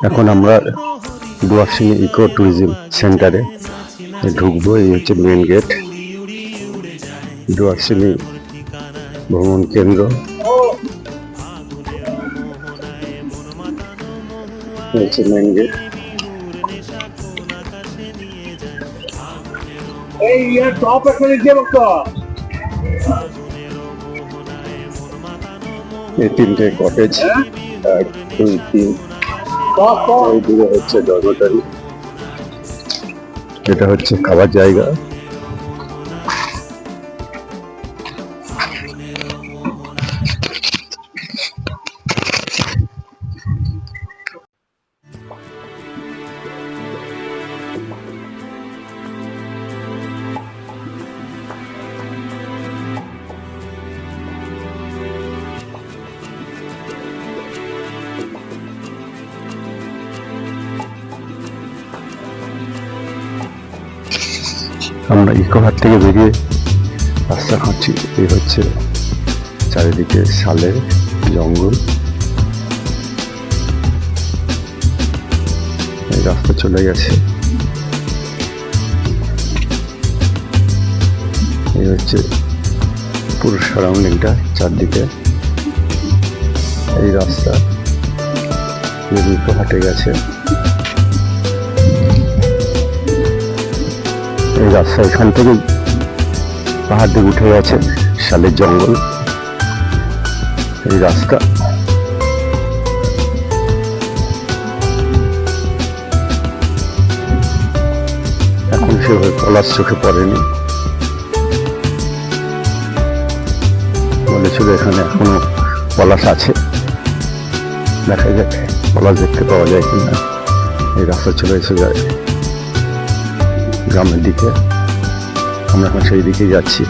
এখন আমরা ডুয়ার্সিনী eco tourism সেন্টারে ঢুকবো। এই হচ্ছে মেন গেট, ডুয়ার্সিনী ভ্রমণ কেন্দ্র। হচ্ছে মেন গেট। এই তিনটে কটেজ, 1, 2, 3, এই দূরে হচ্ছে ডরমেটরি, এটা হচ্ছে খাবার জায়গা। আমরা ইকোহাট থেকে বেরিয়ে রাস্তা হাঁটছি। এই হচ্ছে চারিদিকে শালের জঙ্গল। এই রাস্তা চলে গেছে। এই হচ্ছে পুরো সারাউন্ডিংটা, চারদিকে এই রাস্তা ইকোহাটে গেছে। এই রাস্তা এখান থেকে পাহাড় দিকে উঠে গেছে, শালের জঙ্গল। এই রাস্তা এখন সেভাবে পলাশ চোখে পড়েনি, বলেছিল এখানে এখনো পলাশ আছে। দেখা যাক পলাশ দেখতে পাওয়া যায় কিনা। এই রাস্তা চলে এসে যায় গ্রামের দিকে, আমরা এখন সেই দিকে যাচ্ছি।